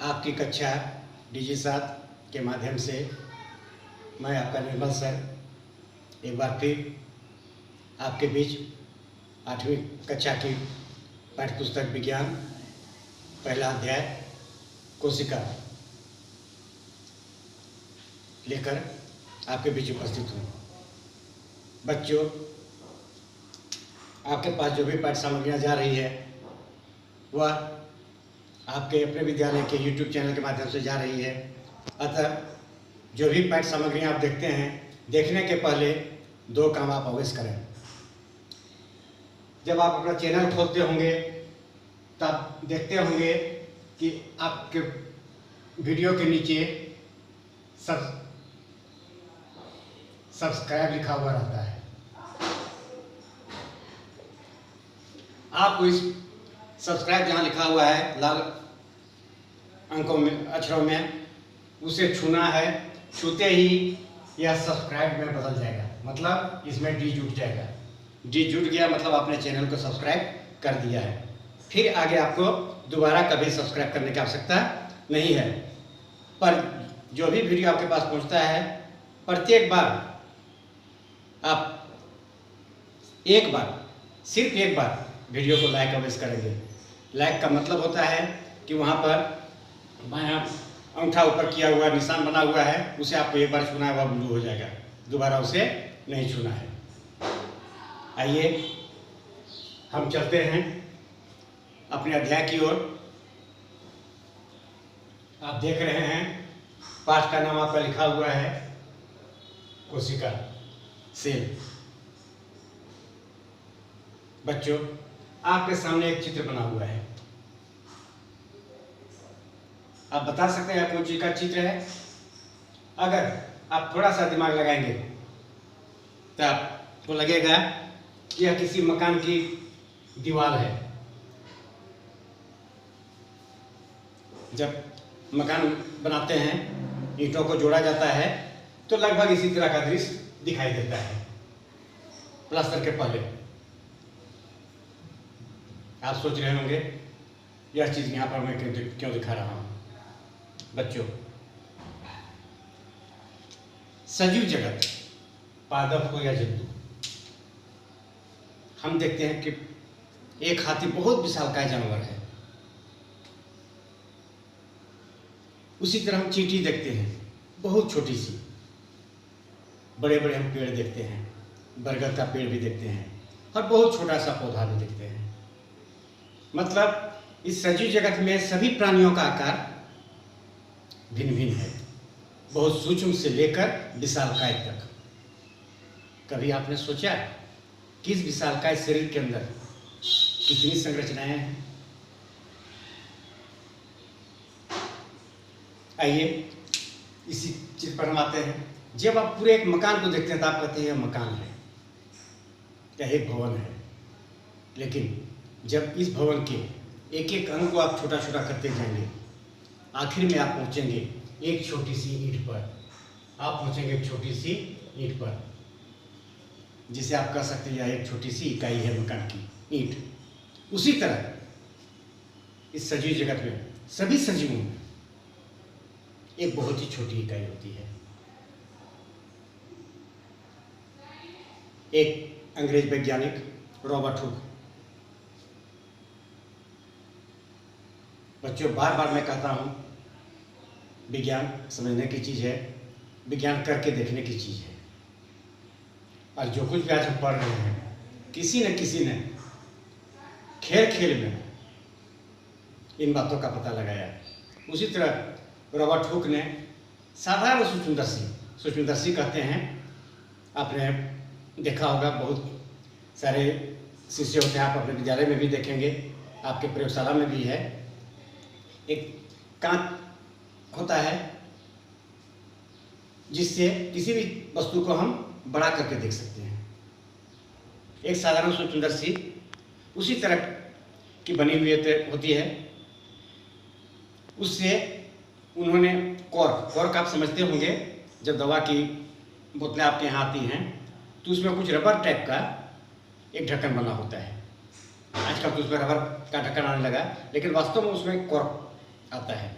आपकी कक्षा DG7 के माध्यम से मैं आपका निर्मल सर एक बार फिर आपके बीच 8वीं कक्षा की पाठ्यपुस्तक विज्ञान पहला अध्याय कोशिका लेकर आपके बीच उपस्थित हूँ। बच्चों, आपके पास जो भी पाठ्य सामग्रियाँ जा रही है वह आपके अपने विद्यालय के YouTube चैनल के माध्यम से जा रही है। अतः जो भी पाठ्य सामग्रियाँ आप देखते हैं, देखने के पहले दो काम आप अवश्य करें। जब आप अपना चैनल खोलते होंगे तब देखते होंगे कि आपके वीडियो के नीचे सब्सक्राइब लिखा हुआ रहता है। आपको इस सब्सक्राइब जहाँ लिखा हुआ है लाल अंकों में अक्षरों में, उसे छूना है। छूते ही यह सब्सक्राइब में बदल जाएगा, मतलब इसमें डी जुट जाएगा। डी जुट गया मतलब आपने चैनल को सब्सक्राइब कर दिया है। फिर आगे आपको दोबारा कभी सब्सक्राइब करने की आवश्यकता नहीं है। पर जो भी वीडियो आपके पास पहुंचता है, प्रत्येक बार आप सिर्फ एक बार वीडियो को लाइक अवश्य करेंगे। लाइक का मतलब होता है कि वहाँ पर बायां अंगूठा ऊपर किया हुआ निशान बना हुआ है, उसे आपको एक बार छूना है, वह ब्लू हो जाएगा, दोबारा उसे नहीं छूना है। आइए हम चलते हैं अपने अध्याय की ओर। आप देख रहे हैं पाठ का नाम आपका लिखा हुआ है कोशिका सेल। बच्चों, आपके सामने एक चित्र बना हुआ है। आप बता सकते हैं कौन चीज का चित्र है? अगर आप थोड़ा सा दिमाग लगाएंगे तो आपको लगेगा कि यह किसी मकान की दीवार है। जब मकान बनाते हैं, ईंटों को जोड़ा जाता है, तो लगभग इसी तरह का दृश्य दिखाई देता है प्लास्टर के पहले। आप सोच रहे होंगे यह चीज़ यहाँ पर मैं क्यों दिखा रहा हूँ। बच्चों, सजीव जगत, पादप हो या जंतु, हम देखते हैं कि एक हाथी बहुत विशालकाय जानवर है। उसी तरह हम चींटी देखते हैं, बहुत छोटी सी। बड़े बड़े हम पेड़ देखते हैं, बरगद का पेड़ भी देखते हैं, और बहुत छोटा सा पौधा भी देखते हैं। मतलब इस सजीव जगत में सभी प्राणियों का आकार भिन्न भिन्न है, बहुत सूक्ष्म से लेकर विशालकाय तक। कभी आपने सोचा कि इस विशालकाय शरीर के अंदर कितनी संरचनाएं हैं? आइए इसी चीज पर हम आते हैं। जब आप पूरे एक मकान को देखते हैं तो आप कहते हैं यह मकान है, यह एक भवन है। लेकिन जब इस भवन के एक एक अंग को आप छोटा छोटा करते जाएंगे, आखिर में आप पहुंचेंगे एक छोटी सी ईंट पर। आप पहुंचेंगे एक छोटी सी ईंट पर, जिसे आप कह सकते हैं यह एक छोटी सी इकाई है मकान की, ईंट। उसी तरह इस सजीव जगत में सभी सजीवों में एक बहुत ही छोटी इकाई होती है। एक अंग्रेज वैज्ञानिक रॉबर्ट हुक। बच्चों, बार बार मैं कहता हूँ, विज्ञान समझने की चीज़ है, विज्ञान करके देखने की चीज़ है। और जो कुछ भी आज हम पढ़ रहे हैं, किसी न किसी ने खेल खेल में इन बातों का पता लगाया। उसी तरह रॉबर्ट हुक ने साधारण सूक्ष्मदर्शी कहते हैं, आपने देखा होगा, बहुत सारे शिष्य होते हैं, आप अपने विद्यालय में भी देखेंगे, आपके प्रयोगशाला में भी है। एक कांच होता है जिससे किसी भी वस्तु को हम बड़ा करके देख सकते हैं। एक साधारण सूक्ष्मदर्शी उसी तरह की बनी हुई होती है। उससे उन्होंने कॉर्क आप समझते होंगे, जब दवा की बोतलें आपके यहाँ आती हैं तो उसमें कुछ रबर टाइप का एक ढक्कन बना होता है। आजकल तो उसमें रबर का ढक्कन आने लगा, लेकिन वास्तव में उसमें कॉर्क आता है।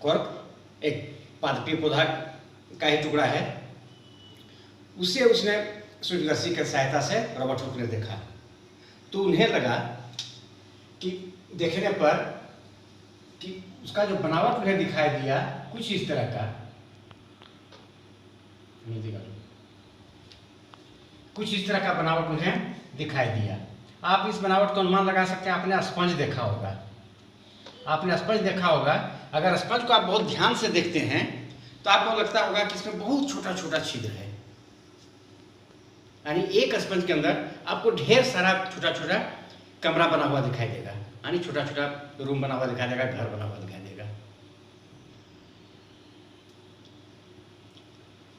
कॉर्क एक पादपीय पौधा का ही टुकड़ा है। उसे उसने सूक्ष्मदर्शी की सहायता से रॉबर्ट हुक ने देखा, तो उन्हें लगा कि देखने पर कि उसका जो बनावट उन्हें दिखाई दिया कुछ इस तरह का, कुछ इस तरह का बनावट उन्हें दिखाई दिया। आप इस बनावट का अनुमान लगा सकते हैं। आपने स्पंज देखा होगा, आपने स्पंज देखा होगा। अगर स्पंज को आप बहुत ध्यान से देखते हैं तो आपको लगता होगा कि इसमें बहुत छोटा छोटा छिद्र है, यानी एक स्पंज के अंदर आपको ढेर सारा छोटा छोटा कमरा बना हुआ दिखाई देगा, यानी छोटा छोटा रूम बना हुआ दिखाई देगा, घर बना हुआ दिखाई देगा।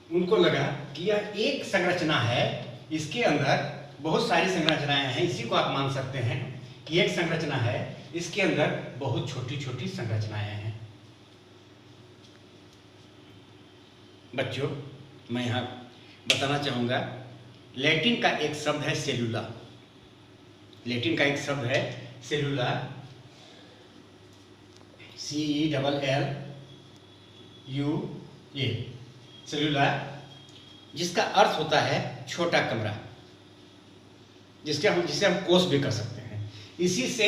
उनको लगा कि यह एक संरचना है, इसके अंदर बहुत सारी संरचनाएं हैं। इसी को आप मान सकते हैं कि एक संरचना है, इसके अंदर बहुत छोटी छोटी संरचनाएं हैं। बच्चों, मैं यहाँ बताना चाहूँगा, लैटिन का एक शब्द है सेलुला। लैटिन का एक शब्द है सेलुला, CELLULA, सेलुला, जिसका अर्थ होता है छोटा कमरा, जिसे हम कोष भी कर सकते हैं। इसी से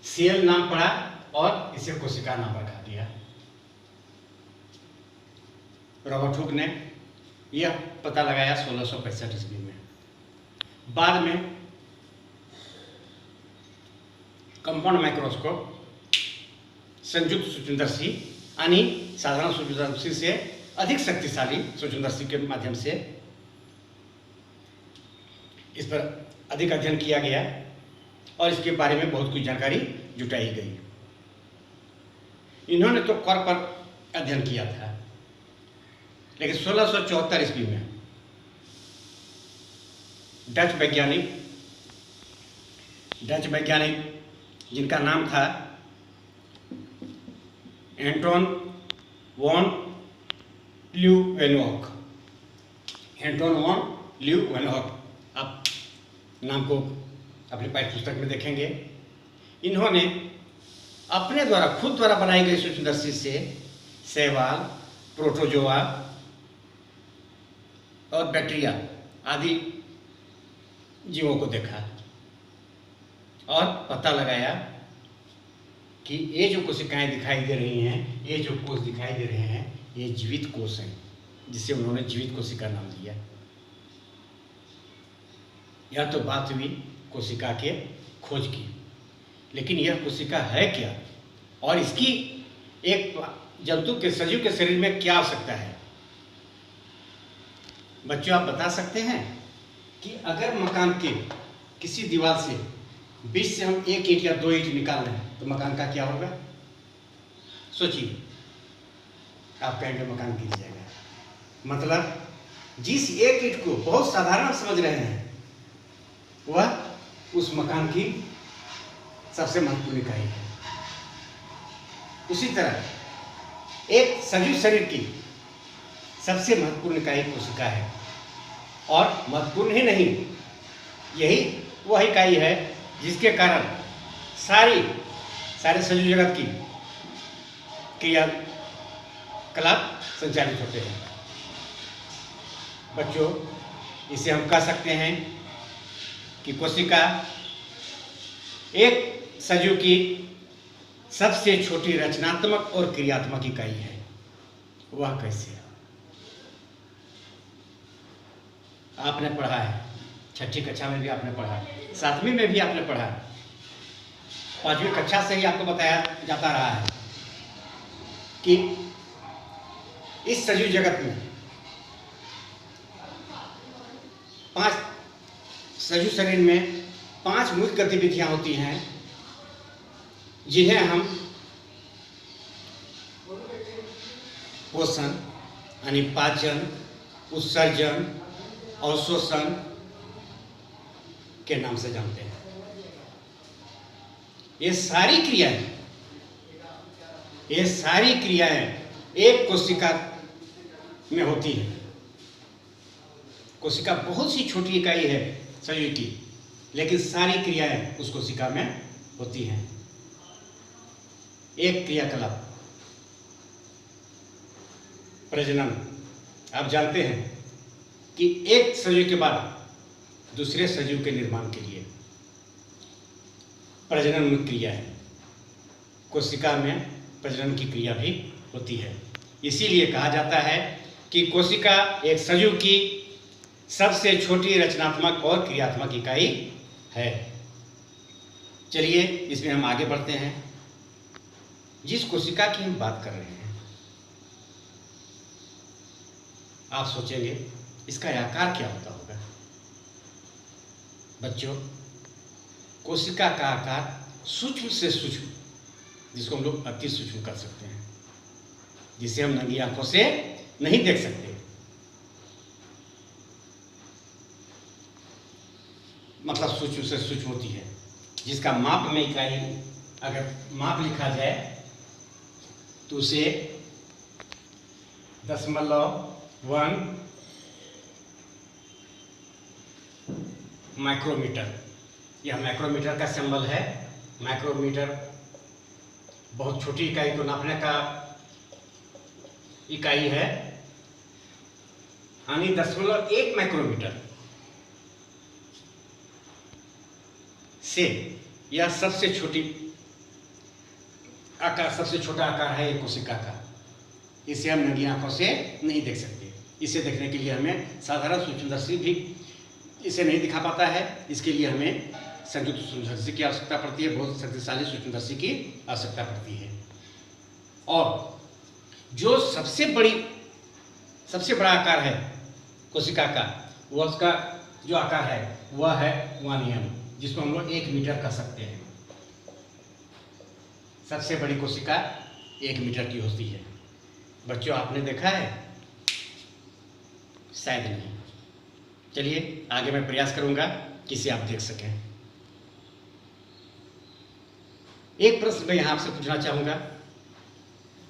सेल नाम पड़ा और इसे कोशिका नाम रखा दिया। रॉबर्ट हुक ने यह पता लगाया 1665 ईस्वी में। बाद में कंपाउंड माइक्रोस्कोप, संयुक्त सूक्ष्मदर्शी, यानी साधारण सूक्ष्मदर्शी से अधिक शक्तिशाली सूक्ष्मदर्शी के माध्यम से इस पर अधिक अध्ययन किया गया और इसके बारे में बहुत कुछ जानकारी जुटाई गई। इन्होंने तो कॉर्क पर अध्ययन किया था, लेकिन 1674 ईस्वी में डच वैज्ञानिक जिनका नाम था एंटोन वॉन ल्यूवेनहॉक, आप नाम को अपनी पाठ्य पुस्तक में देखेंगे। इन्होंने अपने द्वारा खुद द्वारा बनाई गई सूक्ष्मदर्शी से शैवाल, प्रोटोजोआ और बैक्टीरिया आदि जीवों को देखा और पता लगाया कि ये जो कोशिकाएं दिखाई दे रही हैं, ये जो कोष दिखाई दे रहे हैं, ये जीवित कोष हैं, जिसे उन्होंने जीवित कोशिका नाम दिया। यह तो बात हुई कोशिका के खोज की, लेकिन यह कोशिका है क्या और इसकी एक जंतु के सजीव के शरीर में क्या आवश्यकता है। बच्चों, आप बता सकते हैं कि अगर मकान के किसी दीवार से बीच से हम एक ईंट या दो ईंट निकाल रहे हैं तो मकान का क्या होगा? सोचिए, आप कहेंगे मकान गिर जाएगा। मतलब जिस एक ईंट को बहुत साधारण समझ रहे हैं वह उस मकान की सबसे महत्वपूर्ण इकाई है। उसी तरह एक सजीव शरीर की सबसे महत्वपूर्ण इकाई कोशिका है, और महत्वपूर्ण ही नहीं, यही वह इकाई है जिसके कारण सारे सजीव जगत की क्रियाकलाप संचालित होते हैं। बच्चों, इसे हम कह सकते हैं कि कोशिका एक सजीव की सबसे छोटी रचनात्मक और क्रियात्मक इकाई है। वह कैसे? आपने पढ़ा है, छठी कक्षा में भी आपने पढ़ा, 7वीं में भी आपने पढ़ा, 5वीं कक्षा से ही आपको बताया जाता रहा है कि इस सजीव जगत में 5 सजीव शरीर में 5 मुख्य गतिविधियां होती हैं, जिन्हें हम पोषण यानी पाचन, उत्सर्जन और शोषण के नाम से जानते हैं। ये सारी क्रियाएं एक कोशिका में होती है। कोशिका बहुत सी छोटी इकाई है शरीर की, लेकिन सारी क्रियाएं उस कोशिका में होती हैं। एक क्रियाकलाप प्रजनन, आप जानते हैं कि एक सजीव के बाद दूसरे सजीव के निर्माण के लिए प्रजनन मुख्य क्रिया है। कोशिका में प्रजनन की क्रिया भी होती है। इसीलिए कहा जाता है कि कोशिका एक सजीव की सबसे छोटी रचनात्मक और क्रियात्मक इकाई है। चलिए इसमें हम आगे बढ़ते हैं। जिस कोशिका की हम बात कर रहे हैं, आप सोचेंगे इसका आकार क्या होता होगा। बच्चों, कोशिका का आकार सूक्ष्म से सूक्ष्म, जिसको हम लोग अति सूक्ष्म कर सकते हैं, जिसे हम नंगी आंखों से नहीं देख सकते, मतलब सूक्ष्म से सूक्ष्म होती है, जिसका माप में इकाई अगर माप लिखा जाए तो उसे 0.1 माइक्रोमीटर, यह माइक्रोमीटर का सिंबल है। माइक्रोमीटर बहुत छोटी इकाई को नापने का इकाई है, यानी 0.1 माइक्रोमीटर से यह सबसे छोटी आकार, सबसे छोटा आकार है एक कोशिका का। इसे हम नंगी आंखों से नहीं देख सकते। इसे देखने के लिए हमें साधारण सूक्ष्मदर्शी भी इसे नहीं दिखा पाता है। इसके लिए हमें संयुक्त सूक्ष्मदर्शी की आवश्यकता पड़ती है, बहुत शक्तिशाली सूक्ष्मदर्शी की आवश्यकता पड़ती है। और जो सबसे बड़ा आकार है कोशिका का, वह उसका जो आकार है वह है 1 mm, जिसको हम लोग 1 मीटर कह सकते हैं। सबसे बड़ी कोशिका 1 मीटर की होती है। बच्चों, आपने देखा है? शायद नहीं। चलिए आगे मैं प्रयास करूंगा कि इसे आप देख सकें। एक प्रश्न मैं यहां आपसे पूछना चाहूंगा।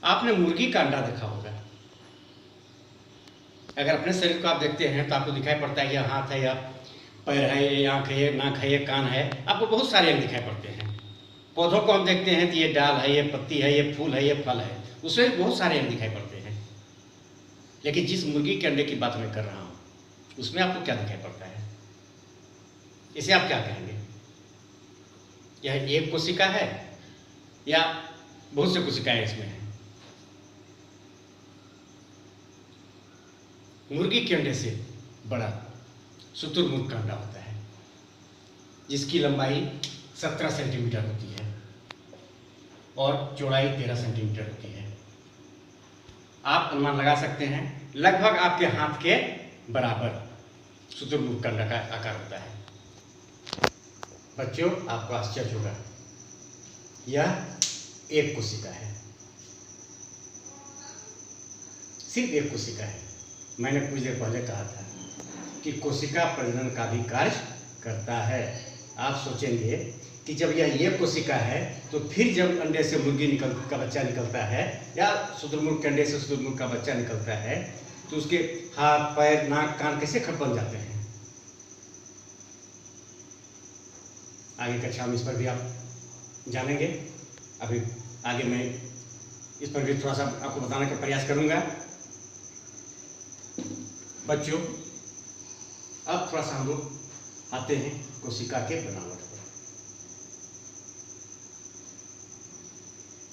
आपने मुर्गी का अंडा देखा होगा। अगर अपने शरीर को आप देखते हैं तो आपको दिखाई पड़ता है, यह हाथ है, या पैर है, ये आँख है, ये नाक है, ये कान है, आपको बहुत सारे अंग दिखाई पड़ते हैं। पौधों को हम देखते हैं तो ये डाल है, ये पत्ती है, ये फूल है, ये फल है, उसमें बहुत सारे अंग दिखाई पड़ते हैं। लेकिन जिस मुर्गी के अंडे की बात मैं कर रहा हूँ, उसमें आपको क्या दिखाई पड़ता है? इसे आप क्या कहेंगे? यह एक कोशिका है या बहुत से कोशिकाएं इसमें हैं? मुर्गी के अंडे से बड़ा शुतुरमुर्ग का अंडा होता है, जिसकी लंबाई 17 सेंटीमीटर होती है और चौड़ाई 13 सेंटीमीटर होती है। आप अनुमान लगा सकते हैं, लगभग आपके हाथ के बराबर शुतुरमुर्ग का अंडा का आकार होता है। बच्चों, आपको आश्चर्य होगा, यह एक कोशिका है, सिर्फ एक कोशिका है। मैंने कुछ देर पहले कहा था कि कोशिका प्रजनन का भी कार्य करता है। आप सोचेंगे कि जब यह एक कोशिका है तो फिर जब अंडे से मुर्गी का बच्चा निकलता है या शुतुरमुर्ग के अंडे से शुतुरमुर्ग का बच्चा निकलता है तो उसके हाथ, पैर, नाक, कान कैसे खट बन जाते हैं? आगे कक्षा में इस पर भी आप जानेंगे। अभी आगे मैं इस पर भी थोड़ा सा आपको बताने का प्रयास करूंगा। बच्चों, अब थोड़ा सा हम लोग आते हैं कोशिका के बनावट पर।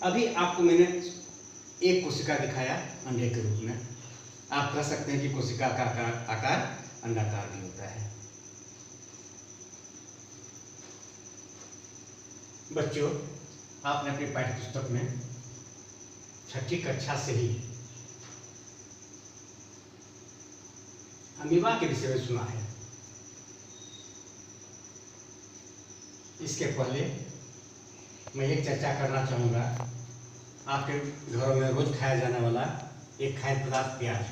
अभी आपको मैंने एक कोशिका दिखाया अंडे के रूप में। आप कह सकते हैं कि कोशिका का आकार अंडाकार भी होता है। बच्चों, आपने अपनी पाठ्य पुस्तक में 6ठी कक्षा से ही अमीबा के विषय में सुना है। इसके पहले मैं एक चर्चा करना चाहूँगा। आपके घरों में रोज खाया जाने वाला एक खाद्य पदार्थ प्याज।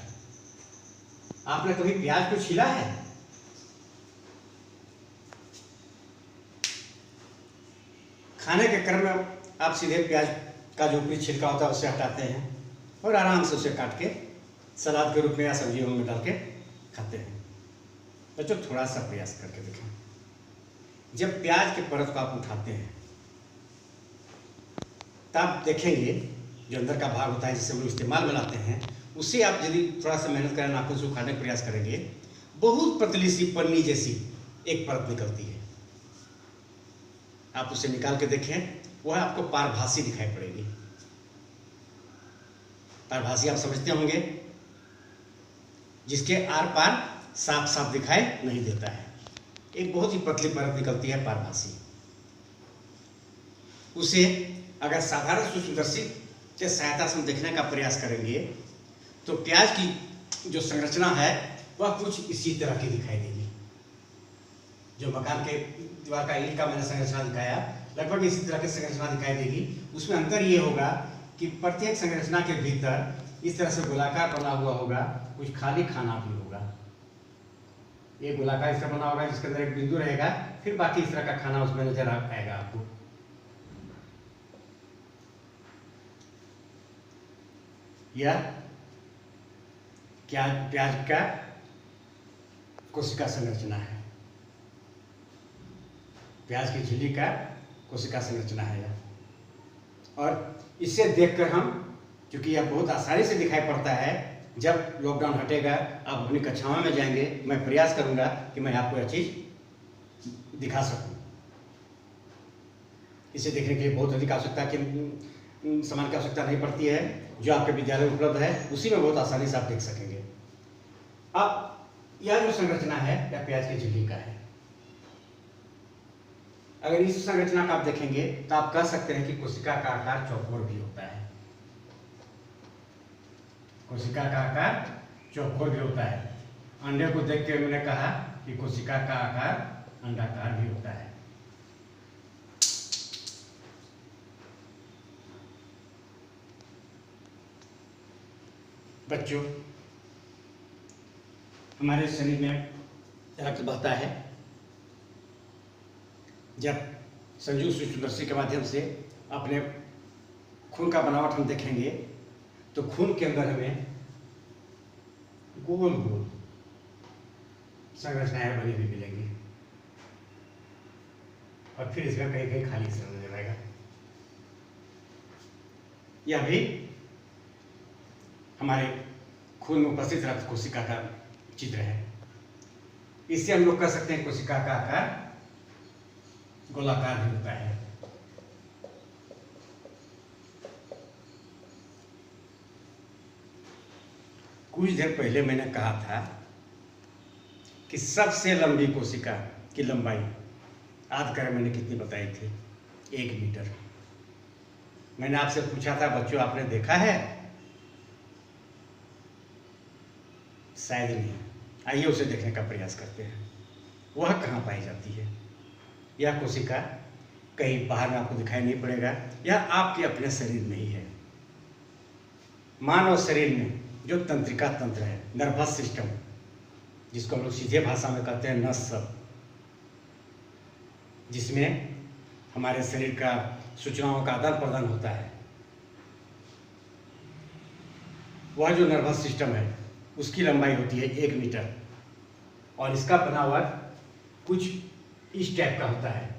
आपने कभी प्याज को छीला है? खाने के क्रम में आप सीधे प्याज का जो ऊपरी छिलका होता है उसे हटाते हैं और आराम से उसे काट के सलाद के रूप में या सब्जियों में डाल के खाते हैं। बच्चों, थोड़ा सा प्रयास करके देखें। जब प्याज के परत को आप उठाते हैं तब देखेंगे जो अंदर का भाग होता है जिसे हम लोग इस्तेमाल में लाते हैं उसे आप यदि थोड़ा सा मेहनत करें, नाखून से उखाड़ने का प्रयास करेंगे, बहुत पतली सी पन्नी जैसी एक परत निकलती है। आप उसे निकाल के देखें, वह आपको पारभासी दिखाई पड़ेगी। पारभासी आप समझते होंगे, जिसके आर पार साफ साफ दिखाई नहीं देता है। एक बहुत ही पतली परत निकलती है पारभासी। उसे अगर साधारण सूक्ष्मदर्शी के सहायता से हम देखने का प्रयास करेंगे तो प्याज की जो संरचना है वह कुछ इसी तरह की दिखाई देगी। जो मकान के दीवार का ईंट का मैंने संरचना दिखाया, लगभग इसी तरह की संरचना दिखाई देगी। उसमें अंतर ये होगा कि प्रत्येक संरचना के भीतर इस तरह से गोलाकार बना हुआ होगा, कुछ खाली खाना भी होगा। ये गोलाकार इस तरह बना होगा जिसके अंदर एक बिंदु रहेगा, फिर बाकी इस तरह का खाना उसमें नजर आएगा आपको। यह क्या प्याज का कोशिका संरचना है, प्याज की झिल्ली का कोशिका संरचना है यह। और इसे देखकर हम, क्योंकि यह बहुत आसानी से दिखाई पड़ता है, जब लॉकडाउन हटेगा आप अपनी कक्षाओं में जाएंगे, मैं प्रयास करूंगा कि मैं आपको यह चीज दिखा सकूं। इसे देखने के लिए बहुत अधिक आवश्यकता की सामान की आवश्यकता नहीं पड़ती है। जो आपके विद्यालय में उपलब्ध है उसी में बहुत आसानी से आप देख सकेंगे। अब यह जो संरचना है यह प्याज की झिल्ली का है। अगर इस संरचना का आप देखेंगे तो आप कह सकते हैं कि कोशिका का आकार चौकोर भी होता है। कोशिका का आकार चौकोर भी होता है। अंडे को देख के मैंने कहा कि कोशिका का आकार अंडाकार भी होता है। बच्चों, हमारे शरीर में रक्त बहता है। जब संयुक्त सूक्ष्मदर्शी के माध्यम से अपने खून का बनावट हम देखेंगे तो खून के अंदर हमें गोल गोल संरचनाएं बनी हुई मिलेंगी और फिर इसमें कहीं कहीं खाली से नजर आएगा। यह भी हमारे खून में उपस्थित रक्त कोशिका का चित्र है। इससे हम लोग कह सकते हैं कोशिका का आकार गोलाकार भी होता है। कुछ देर पहले मैंने कहा था कि सबसे लंबी कोशिका की लंबाई याद करें मैंने कितनी बताई थी? 1 मीटर। मैंने आपसे पूछा था बच्चों, आपने देखा है? शायद नहीं। आइए उसे देखने का प्रयास करते हैं। वह कहाँ पाई जाती है? यह कोशिका कहीं बाहर में आपको दिखाई नहीं पड़ेगा, यह आपके अपने शरीर में ही है। मानव शरीर में जो तंत्रिका तंत्र है, नर्वस सिस्टम, जिसको हम लोग सीधे भाषा में कहते हैं नस, जिसमें हमारे शरीर का सूचनाओं का आदान प्रदान होता है, वह जो नर्वस सिस्टम है उसकी लंबाई होती है 1 मीटर और इसका बनावट कुछ इस टाइप का होता है।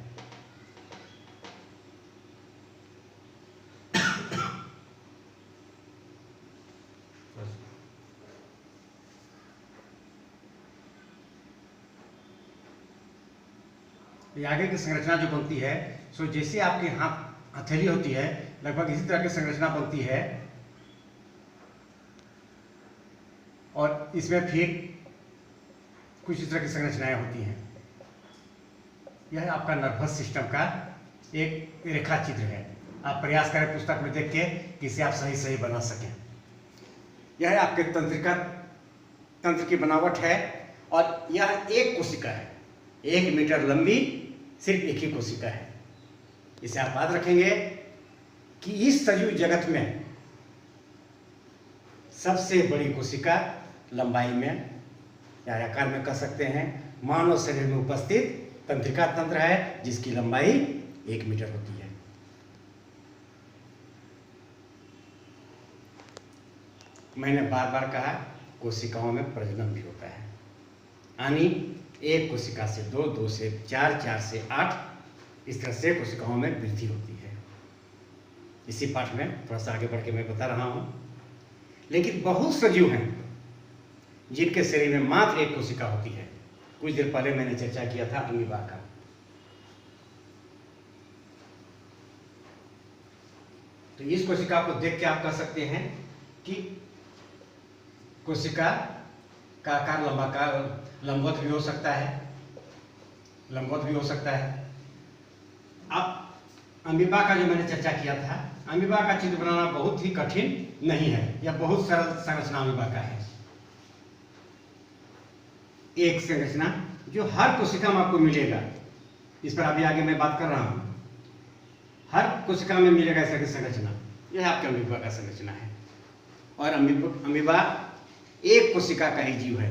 ये आगे की संरचना जो बनती है, सो जैसे आपके हाथ हथेली होती है, लगभग इसी तरह की संरचना बनती है और इसमें फिर कुछ इस तरह की संरचनाएं होती हैं। यह आपका नर्वस सिस्टम का एक रेखा चित्र है। आप प्रयास करें पुस्तक में देख के कि इसे आप सही सही बना सकें। यह आपके तंत्र की बनावट है और यह एक कोशिका है, 1 मीटर लंबी सिर्फ एक ही कोशिका है। इसे आप याद रखेंगे कि इस सजीव जगत में सबसे बड़ी कोशिका लंबाई में या आकार में कह सकते हैं मानव शरीर में उपस्थित तंत्रिका तंत्र है, जिसकी लंबाई 1 मीटर होती है। मैंने बार बार कहा कोशिकाओं में प्रजनन भी होता है, यानी एक कोशिका से 2, 2 से 4, 4 से 8, इस तरह से कोशिकाओं में वृद्धि होती है। इसी पाठ में थोड़ा सा आगे बढ़ के मैं बता रहा हूँ। लेकिन बहुत सजीव हैं जिनके शरीर में मात्र एक कोशिका होती है। कुछ देर पहले मैंने चर्चा किया था अमीबा का। तो इस कोशिका को देख के आप कह सकते हैं कि कोशिका का आकार लंबवत भी हो सकता है, लंबवत भी हो सकता है। अब अमीबा का जो मैंने चर्चा किया था, अमीबा का चित्र बनाना बहुत ही कठिन नहीं है, यह बहुत सरल संरचना अमीबा का है। एक संरचना जो हर कोशिका में आपको मिलेगा, इस पर अभी आगे मैं बात कर रहा हूं। हर कोशिका में मिलेगा ऐसा की संरचना, यह आपके अमीबा का संरचना है। और अमीबा एक कोशिका का ही जीव है।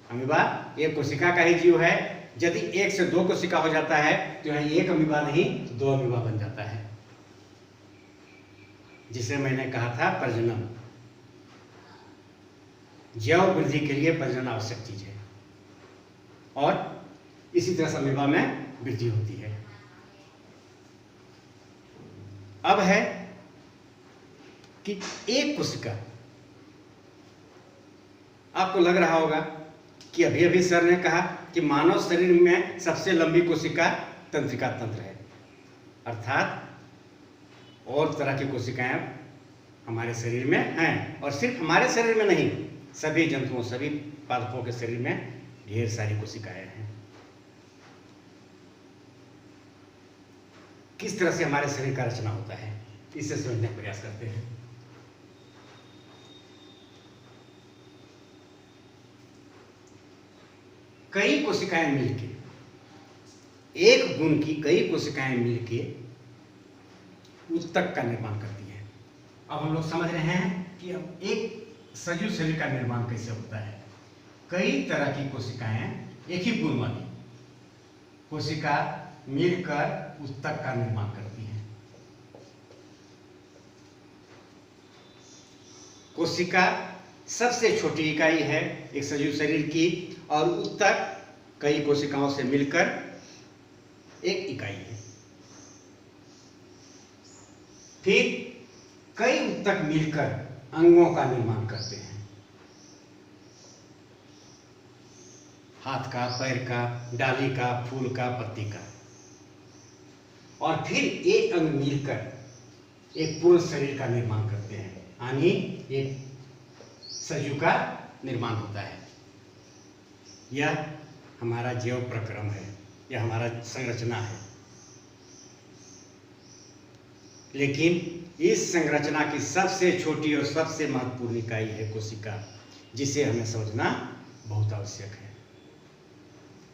अमीबा एक कोशिका का ही जीव है। यदि एक से दो कोशिका हो जाता है तो यह एक अमीबा नहीं, दो अमीबा बन जाता है, जिसे मैंने कहा था प्रजनन। जैव वृद्धि के लिए प्रजनन आवश्यक चीज है और इसी तरह से अमीबा में वृद्धि होती है। अब है कि एक कोशिका, आपको लग रहा होगा कि अभी अभी सर ने कहा कि मानव शरीर में सबसे लंबी कोशिका तंत्रिका तंत्र है, अर्थात और तरह की कोशिकाएं हमारे शरीर में हैं। और सिर्फ हमारे शरीर में नहीं, सभी जंतुओं, सभी पादपों के शरीर में ढेर सारी कोशिकाएं हैं। किस तरह से हमारे शरीर का रचना होता है, इसे समझने का प्रयास करते हैं। कई कोशिकाएं मिलके, एक गुण की कई कोशिकाएं मिलके ऊतक का निर्माण करती हैं। अब हम लोग समझ रहे हैं कि अब एक सजीव शरीर का निर्माण कैसे होता है। कई तरह की कोशिकाएं, एक ही गुण वाली कोशिका मिलकर ऊतक का निर्माण करती हैं। कोशिका सबसे छोटी इकाई है एक सजीव शरीर की, और ऊतक कई कोशिकाओं से मिलकर एक इकाई है। फिर कई ऊतक मिलकर अंगों का निर्माण करते हैं, हाथ का, पैर का, डाली का, फूल का, पत्ती का। और फिर एक अंग मिलकर एक पूर्ण शरीर का निर्माण करते हैं, यानी एक सजीव का निर्माण होता है। यह हमारा जैव प्रक्रम है, यह हमारा संरचना है। लेकिन इस संरचना की सबसे छोटी और सबसे महत्वपूर्ण इकाई है कोशिका, जिसे हमें समझना बहुत आवश्यक है।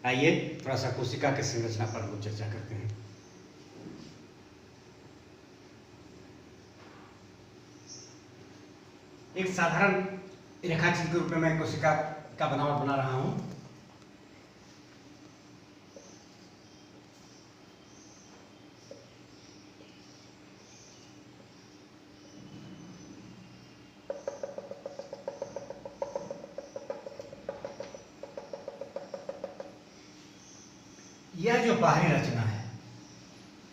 आइए थोड़ा सा कोशिका के संरचना पर हम चर्चा करते हैं। एक साधारण रेखाचित्र के रूप में मैं कोशिका का बनावट बना रहा हूं। यह जो बाहरी रचना है,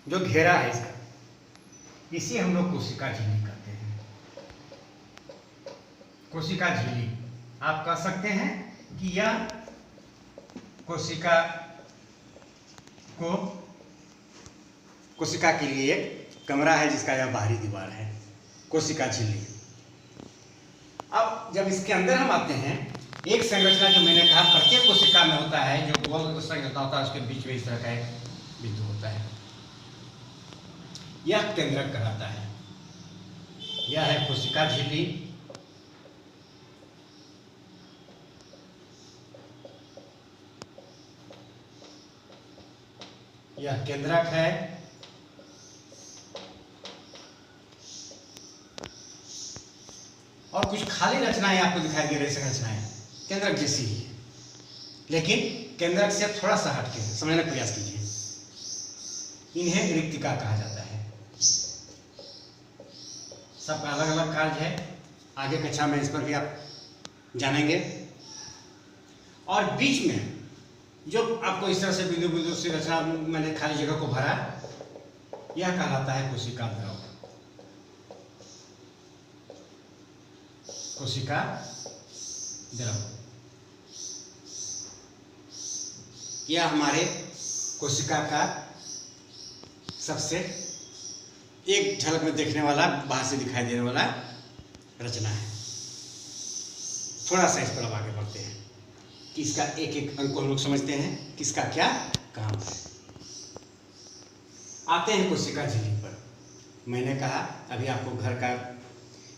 जो घेरा है इसका, इसे हम लोग कोशिका झिल्ली कहते हैं। कोशिका झिल्ली, आप कह सकते हैं कि यह कोशिका के लिए एक कमरा है जिसका यह बाहरी दीवार है, कोशिका झिल्ली। अब जब इसके अंदर हम आते हैं, एक संरचना जो मैंने कहा प्रत्येक कोशिका में होता है, जो गोल संरचना होता है, उसके बीच में इस तरह का एक बिंदु होता है, यह केंद्रक कहलाता है। यह है कोशिका झिल्ली। यह केंद्रक है। और कुछ खाली रचनाएं आपको दिखाई दे रही संरचनाएं केंद्रक जैसी ही है, लेकिन केंद्रक से थोड़ा सा हटके समझने का प्रयास कीजिए। इन्हें रिक्तिका कहा जाता है। सबका अलग अलग कार्य है, आगे कक्षा में इस पर भी आप जानेंगे। और बीच में जो आपको इस तरह से बिंदु बिंदु से रचना, मैंने खाली जगह को भरा, यह कहलाता है कोशिका द्रव। कोशिका द्रव। यह हमारे कोशिका का सबसे एक झलक में देखने वाला, बाहर से दिखाई देने वाला रचना है। थोड़ा सा इस पर अब आगे बढ़ते हैं कि इसका एक एक अंग को हम लोग समझते हैं किसका क्या काम है। आते हैं कोशिका झिल्ली पर। मैंने कहा अभी आपको घर का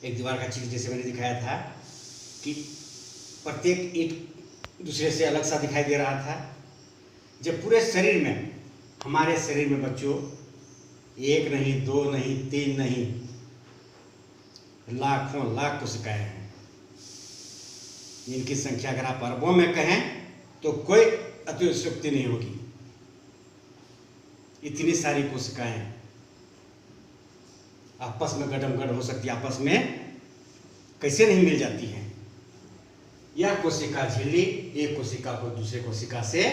एक दीवार का चित्र जैसे मैंने दिखाया था कि प्रत्येक ईंट दूसरे से अलग सा दिखाई दे रहा था। जब पूरे शरीर में, हमारे शरीर में बच्चों, एक नहीं, दो नहीं, तीन नहीं, लाखों लाख कोशिकाएं हैं। इनकी संख्या अगर आप अरबों में कहें तो कोई अतिशयोक्ति नहीं होगी। इतनी सारी कोशिकाएं आपस में गठमगढ़ हो सकती है, आपस में कैसे नहीं मिल जाती हैं। यह कोशिका झिल्ली एक कोशिका को दूसरे कोशिका से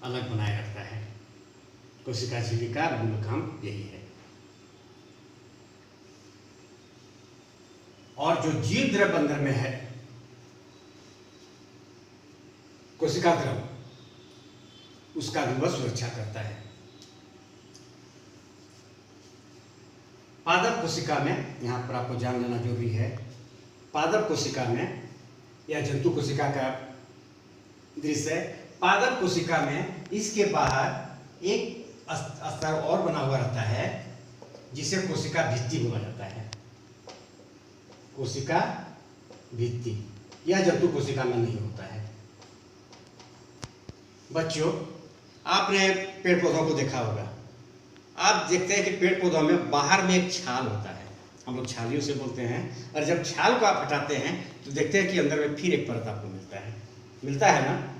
अलग बनाए रखता है। कोशिका झिल्ली का मूल काम यही है। और जो जीव द्रव अंदर में है, कोशिका द्रव, उसका भी वह सुरक्षा करता है। पादप कोशिका में, यहां पर आपको जान लेना जरूरी है, पादप कोशिका में, यह जंतु कोशिका का दृश्य है। पादप कोशिका में इसके बाहर एक स्तर और बना हुआ रहता है जिसे कोशिका भित्ति बोला जाता है। कोशिका भित्ति, यह जंतु कोशिका में नहीं होता है। बच्चों, आपने पेड़ पौधों को देखा होगा। आप देखते हैं कि पेड़ पौधों में बाहर में एक छाल होता है, हम लोग छालियों से बोलते हैं। और जब छाल को आप हटाते हैं तो देखते हैं कि अंदर में फिर एक परत आपको मिलता है ना।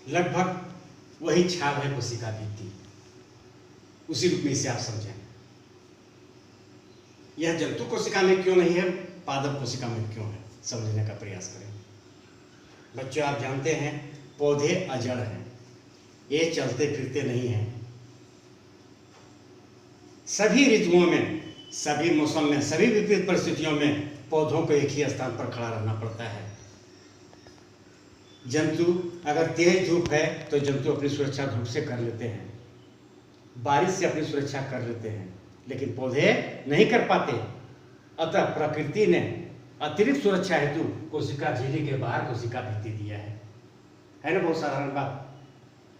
लगभग वही छाल है कोशिका भित्ति। उसी रूप में इसे आप समझें। यह जंतु कोशिका में क्यों नहीं है, पादप कोशिका में क्यों है, समझने का प्रयास करें। बच्चों, आप जानते हैं पौधे अजड़ हैं, ये चलते फिरते नहीं हैं। सभी ऋतुओं में, सभी मौसम में, सभी विपरीत परिस्थितियों में पौधों को एक ही स्थान पर खड़ा रहना पड़ता है। जंतु, अगर तेज धूप है तो जंतु अपनी सुरक्षा धूप से कर लेते हैं, बारिश से अपनी सुरक्षा कर लेते हैं, लेकिन पौधे नहीं कर पाते। अतः प्रकृति ने अतिरिक्त सुरक्षा हेतु कोशिका झिल्ली के बाहर कोशिका भित्ति दिया है ना। बहुत साधारण बात,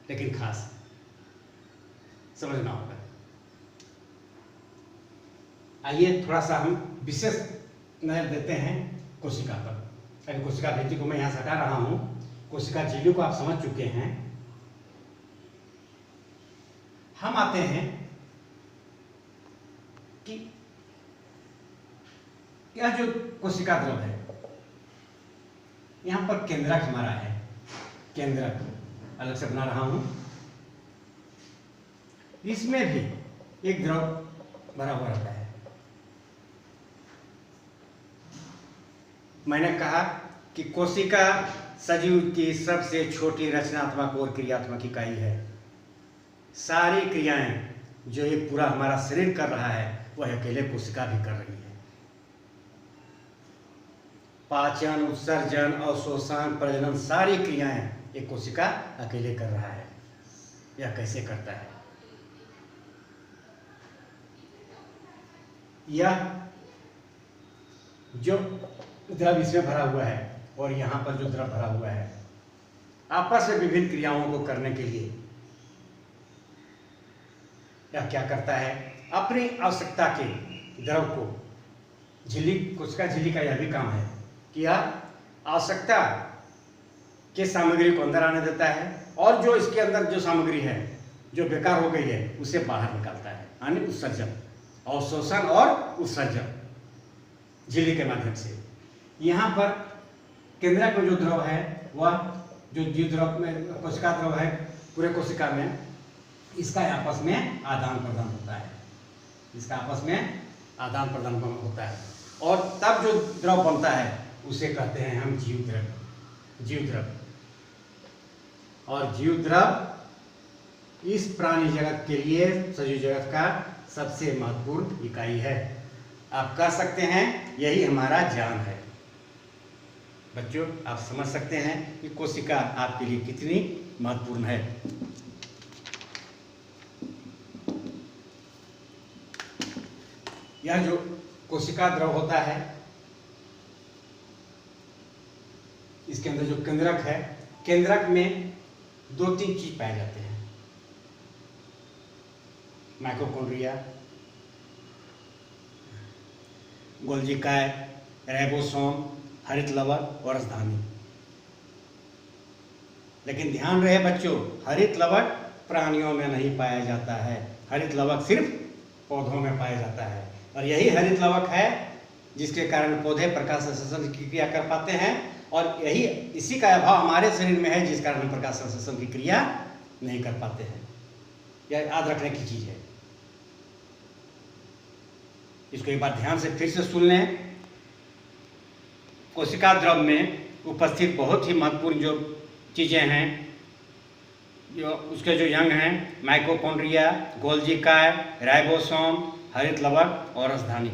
लेकिन खास समझना होगा। आइए थोड़ा सा हम विशेष नजर देते हैं कोशिका पर। अभी कोशिका भित्ति को मैं यहाँ से हटा रहा हूँ। कोशिका झिल्ली को आप समझ चुके हैं। हम आते हैं कि यह जो कोशिका द्रव है, यहां पर केंद्रक हमारा है। केंद्रक अलग से बना रहा हूं। इसमें भी एक द्रव भरा हुआ रहता है। मैंने कहा कि कोशिका सजीव की सबसे छोटी रचनात्मक और क्रियात्मक इकाई है। सारी क्रियाएं जो ये पूरा हमारा शरीर कर रहा है वह अकेले कोशिका भी कर रही है। पाचन, उत्सर्जन, अवशोषण, प्रजनन, सारी क्रियाएं एक कोशिका अकेले कर रहा है। यह कैसे करता है? यह जो द्रव इसमें भरा हुआ है और यहाँ पर जो द्रव भरा हुआ है, आपस में विभिन्न क्रियाओं को करने के लिए यह क्या करता है, अपनी आवश्यकता के द्रव को, झिल्ली, कोशिका झिल्ली का यह भी काम है कि यह आवश्यकता के सामग्री को अंदर आने देता है और जो इसके अंदर जो सामग्री है जो बेकार हो गई है उसे बाहर निकालता है, यानी उत्सर्जन, अवशोषण और उत्सर्जन झिल्ली के माध्यम से। यहाँ पर केंद्रक में जो द्रव है वह जो जीव द्रव में कोशिका द्रव है पूरे कोशिका में, इसका आपस में आदान प्रदान होता है। इसका आपस में आदान प्रदान होता है और तब जो द्रव बनता है उसे कहते हैं हम जीव द्रव। जीव द्रव और जीव द्रव इस प्राणी जगत के लिए, सजीव जगत का सबसे महत्वपूर्ण इकाई है। आप कह सकते हैं यही हमारा जान है। बच्चों, आप समझ सकते हैं कि कोशिका आपके लिए कितनी महत्वपूर्ण है। यह जो कोशिका द्रव होता है, इसके अंदर जो केंद्रक है, केंद्रक में 2-3 चीज पाए जाते हैं। माइटोकॉन्ड्रिया, गोल्गी काय, राइबोसोम, हरित लवक और राजधानी। लेकिन ध्यान रहे बच्चों, हरित लवक प्राणियों में नहीं पाया जाता है, हरित लवक सिर्फ पौधों में पाया जाता है। और यही हरित लवक है जिसके कारण पौधे प्रकाश संश्लेषण की क्रिया कर पाते हैं, और यही इसी का अभाव हमारे शरीर में है जिस कारण हम प्रकाश संश्लेषण की क्रिया नहीं कर पाते हैं। यह याद रखने की चीज है। इसको एक बार ध्यान से फिर से सुन लें। कोशिका द्रव में उपस्थित बहुत ही महत्वपूर्ण जो चीजें हैं, जो उसके जो यंग हैं, माइटोकॉन्ड्रिया, गोल्गी काय, राइबोसोम, हरित लवक और राजधानी।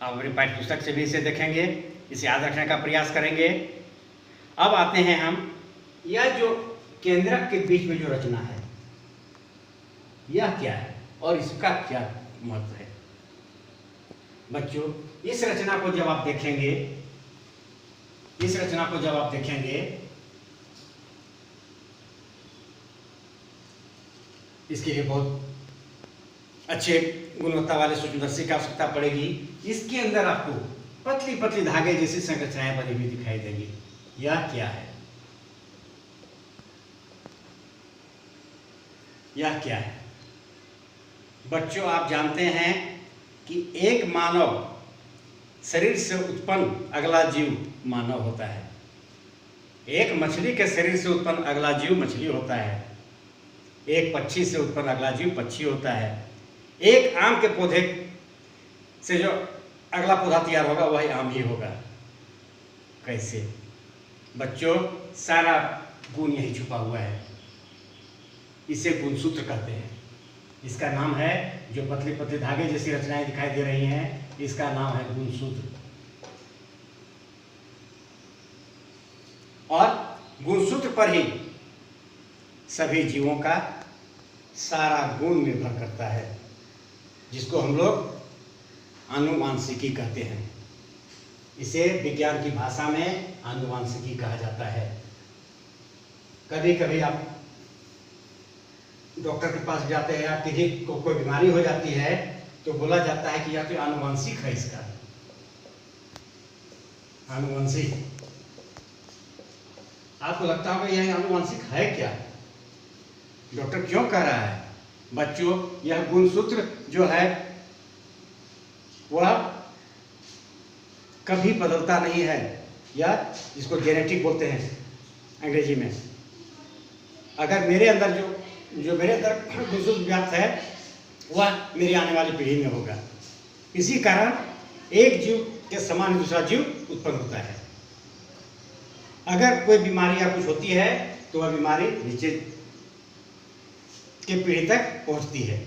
आप अपनी पाठ्य पुस्तक से भी इसे देखेंगे, इसे याद रखने का प्रयास करेंगे। अब आते हैं हम, यह जो केंद्रक के बीच में जो रचना है, यह क्या है और इसका क्या महत्व है। बच्चों, इस रचना को जब आप देखेंगे, इसके लिए बहुत अच्छे गुणवत्ता वाले सूक्ष्मदर्शी की आवश्यकता पड़ेगी। इसके अंदर आपको पतली पतली धागे जैसी संरचनाएं बनी हुई दिखाई देंगी। यह क्या है? यह क्या है? बच्चों, आप जानते हैं कि एक मानव शरीर से उत्पन्न अगला जीव मानव होता है। एक मछली के शरीर से उत्पन्न अगला जीव मछली होता है। एक पक्षी से उत्पन्न अगला जीव पक्षी होता है। एक आम के पौधे से जो अगला पौधा तैयार होगा वही आम ही होगा। कैसे? बच्चों, सारा गुण यही छुपा हुआ है। इसे गुणसूत्र कहते हैं। इसका नाम है, जो पतली पतली धागे जैसी रचनाएं दिखाई दे रही हैं, इसका नाम है गुणसूत्र। और गुणसूत्र पर ही सभी जीवों का सारा गुण निर्भर करता है, जिसको हम लोग आनुवांशिकी कहते हैं। इसे विज्ञान की भाषा में आनुवांशिकी कहा जाता है। कभी कभी आप डॉक्टर के पास जाते हैं या किसी को कोई बीमारी हो जाती है तो बोला जाता है कि या तो आनुवांशिक है, इसका आनुवांशिक। आपको लगता होगा यह आनुवांशिक है क्या? डॉक्टर क्यों कह रहा है? बच्चों, यह गुणसूत्र जो है वह कभी बदलता नहीं है, या जिसको जेनेटिक बोलते हैं अंग्रेजी में। अगर मेरे अंदर जो मेरे अंदर गुणसूत्र व्याप्त है वह मेरी आने वाली पीढ़ी में होगा। इसी कारण एक जीव के समान दूसरा जीव उत्पन्न होता है। अगर कोई बीमारी या कुछ होती है तो वह बीमारी नीचे के पीढ़ी तक पहुंचती है।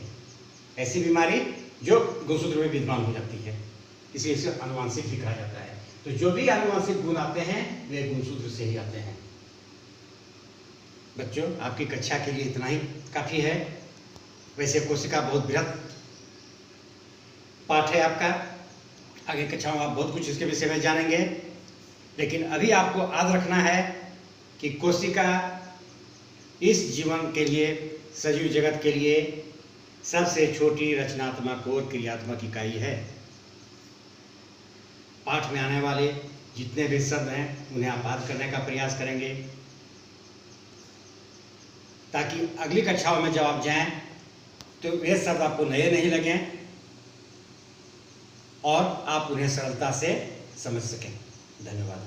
ऐसी बीमारी जो गुणसूत्र में विद्यमान हो जाती है, इसलिए इसे आनुवांशिक भी कहा जाता है। तो जो भी आनुवांशिक गुण आते हैं वे गुणसूत्र से ही आते हैं। बच्चों, आपकी कक्षा के लिए इतना ही काफी है। वैसे कोशिका बहुत बृहद पाठ है आपका। आगे कक्षाओं में आप बहुत कुछ इसके विषय में जानेंगे, लेकिन अभी आपको याद रखना है कि कोशिका इस जीवन के लिए, सजीव जगत के लिए सबसे छोटी रचनात्मक और क्रियात्मक इकाई है। पाठ में आने वाले जितने भी शब्द हैं उन्हें आप याद करने का प्रयास करेंगे, ताकि अगली कक्षाओं में जब आप जाएं तो वे शब्द आपको नए नहीं लगें और आप उन्हें सरलता से समझ सकें। धन्यवाद।